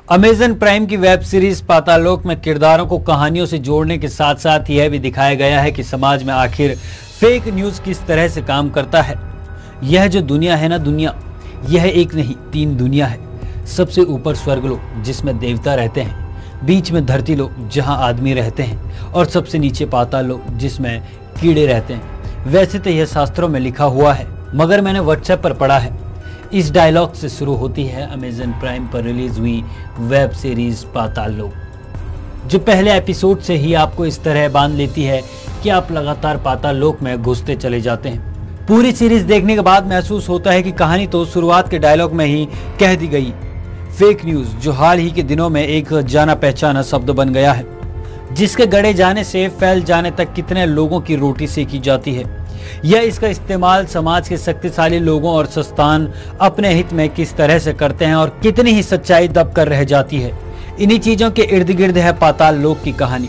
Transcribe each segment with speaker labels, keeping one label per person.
Speaker 1: Amazon prime की web series Patalok में किरदारों को कहानियों से जोड़ने के साथ साथ यह भी दिखाया गया है कि समाज में आखिर फेक न्यूज किस तरह से काम करता है। यह जो दुनिया है ना, दुनिया यह एक नहीं 3 दुनिया है। सबसे ऊपर स्वर्गलोक जिसमें देवता रहते हैं, बीच में धरती लोक जहां आदमी रहते हैं और सबसे नीचे पाताल लोक जिसमें कीड़े रहते हैं। वैसे तो यह शास्त्रों में लिखा हुआ है, मगर मैंने व्हाट्सएप पर पढ़ा है। इस डायलॉग से शुरू होती है अमेजन प्राइम पर रिलीज हुई वेब सीरीज पाताल लोक, जो पहले एपिसोड से ही आपको इस तरह बांध लेती है कि आप लगातार पाताल लोक में घुसते चले जाते हैं। पूरी सीरीज देखने के बाद महसूस होता है कि कहानी तो शुरुआत के डायलॉग में ही कह दी गई। फेक न्यूज जो हाल ही के दिनों में एक जाना पहचाना शब्द बन गया है, जिसके गड़े जाने से फैल जाने तक कितने लोगों की रोटी सेकी जाती है। यह इसका इस्तेमाल समाज के शक्तिशाली लोगों और संस्थान अपने हित में किस तरह से करते हैं और कितनी ही सच्चाई दब कर रह जाती है। इन्हीं चीजों के इर्द गिर्द है पाताल लोक की कहानी।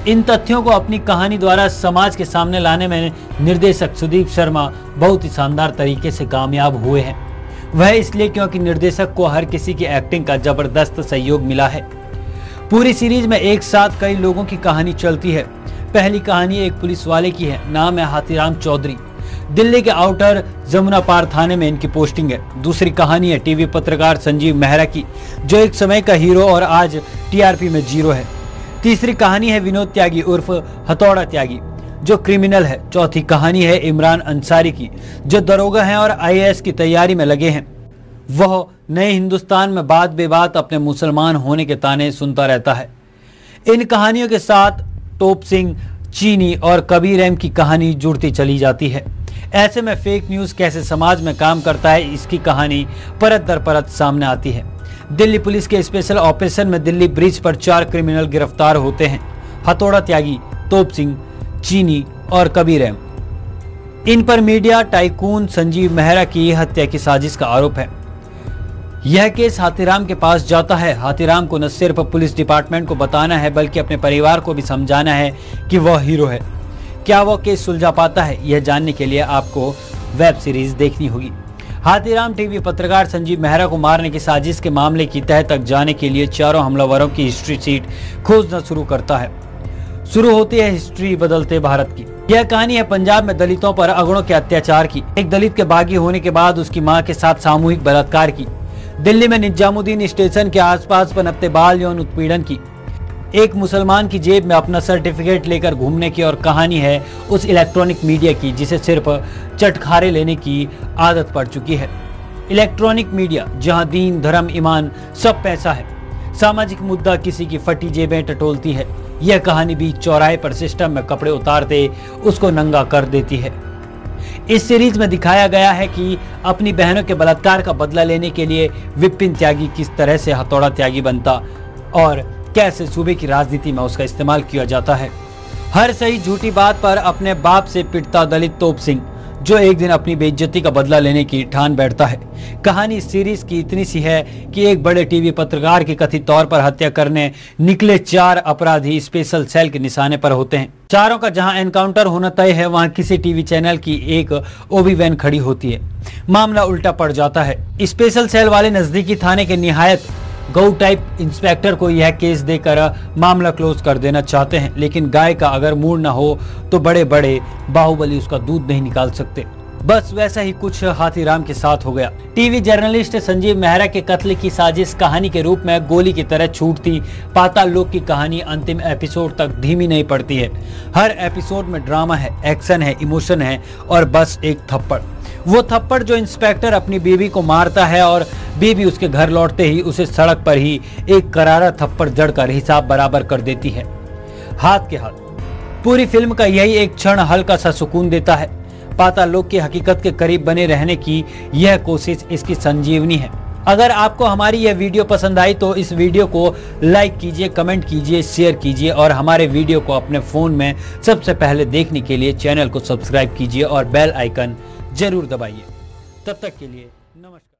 Speaker 1: इन तथ्यों को अपनी कहानी द्वारा समाज के सामने लाने में निर्देशक सुदीप शर्मा बहुत ही शानदार तरीके से कामयाब हुए हैं। वह इसलिए क्योंकि निर्देशक को हर किसी की एक्टिंग का जबरदस्त सहयोग मिला है। पूरी सीरीज में एक साथ कई लोगों की कहानी चलती है। पहली कहानी एक पुलिस वाले की है, नाम है हाथीराम चौधरी। दिल्ली के आउटर जमुना पार थाने में इनकी पोस्टिंग है। दूसरी कहानी है टीवी पत्रकार संजीव मेहरा की, जो एक समय का हीरो और आज टीआरपी में 0 है। तीसरी कहानी है विनोद त्यागी उर्फ हथौड़ा त्यागी, जो क्रिमिनल है। चौथी कहानी है इमरान अंसारी की, जो दरोगा हैं और आईएएस की तैयारी में लगे हैं। वह नए हिंदुस्तान में बात बेबात अपने मुसलमान होने के ताने सुनता रहता है। इन कहानियों के साथ तोप सिंह, चीनी और कबीर अहम की कहानी जुड़ती चली जाती है। ऐसे में फेक न्यूज कैसे समाज में काम करता है, इसकी कहानी परत दर परत सामने आती है। दिल्ली पुलिस के स्पेशल ऑपरेशन में दिल्ली ब्रिज पर 4 क्रिमिनल गिरफ्तार होते हैं। हथौड़ा त्यागी, तोप सिंह, चीनी और कबीर अहम। इन पर मीडिया टाइकून संजीव मेहरा की हत्या की साजिश का आरोप है। यह केस हाथीराम के पास जाता है। हाथीराम को न सिर्फ पुलिस डिपार्टमेंट को बताना है, बल्कि अपने परिवार को भी समझाना है कि वह हीरो है। क्या वह केस सुलझा पाता है, यह जानने के लिए आपको वेब सीरीज देखनी होगी। हाथीराम टीवी पत्रकार संजीव मेहरा को मारने की साजिश के मामले की तह तक जाने के लिए चारों हमलावरों की हिस्ट्री शीट खोजना शुरू करता है। शुरू होती है हिस्ट्री बदलते भारत की। यह कहानी है पंजाब में दलितों पर अगड़ों के अत्याचार की। एक दलित के बागी होने के बाद उसकी मां के साथ सामूहिक बलात्कार की। दिल्ली में निजामुद्दीन स्टेशन के आसपास पनपते बाल यौन उत्पीड़न की। एक मुसलमान की जेब में अपना सर्टिफिकेट लेकर घूमने की। और कहानी है उस इलेक्ट्रॉनिक मीडिया की जिसे सिर्फ चटखारे लेने की आदत पड़ चुकी है। इलेक्ट्रॉनिक मीडिया जहां दीन, धर्म, ईमान सब पैसा है। सामाजिक मुद्दा किसी की फटी जेबें टटोलती है। यह कहानी भी चौराहे पर सिस्टम में कपड़े उतारते उसको नंगा कर देती है। इस सीरीज में दिखाया गया है कि अपनी बहनों के बलात्कार का बदला लेने के लिए विपिन त्यागी किस तरह से हथौड़ा त्यागी बनता और कैसे सूबे की राजनीति में उसका इस्तेमाल किया जाता है। हर सही झूठी बात पर अपने बाप से पिटता दलित तोप सिंह, जो एक दिन अपनी बेइज्जती का बदला लेने की ठान बैठता है। कहानी इस सीरीज की इतनी सी है कि एक बड़े टीवी पत्रकार की कथित तौर पर हत्या करने निकले 4 अपराधी स्पेशल सेल के निशाने पर होते हैं। चारों का जहां एनकाउंटर होना तय है, वहां किसी टीवी चैनल की एक ओबी वैन खड़ी होती है। मामला उल्टा पड़ जाता है। स्पेशल सेल वाले नजदीकी थाने के निहायत गौ टाइप इंस्पेक्टर को यह केस देकर मामला क्लोज कर देना चाहते हैं, लेकिन गाय का अगर मूड न हो तो बड़े बड़े बाहुबली उसका दूध नहीं निकाल सकते। बस वैसा ही कुछ हाथीराम के साथ हो गया। टीवी जर्नलिस्ट संजीव मेहरा के कत्ल की साजिश कहानी के रूप में गोली की तरह छूटती पाताल लोक की कहानी अंतिम एपिसोड तक धीमी नहीं पड़ती है। हर एपिसोड में ड्रामा है, एक्शन है, इमोशन है और बस एक थप्पड़। वो थप्पड़ जो इंस्पेक्टर अपनी बीवी को मारता है और बीवी उसके घर लौटते ही उसे सड़क पर ही एक करारा थप्पड़ जड़कर हिसाब बराबर कर देती है, हाथ के हाथ। पूरी फिल्म का यही एक क्षण हल्का सा सुकून देता है। पाताल लोक की हकीकत के करीब बने रहने की यह कोशिश इसकी संजीवनी है। अगर आपको हमारी यह वीडियो पसंद आई तो इस वीडियो को लाइक कीजिए, कमेंट कीजिए, शेयर कीजिए और हमारे वीडियो को अपने फोन में सबसे पहले देखने के लिए चैनल को सब्सक्राइब कीजिए और बेल आइकन जरूर दबाइए। तब तक के लिए नमस्कार।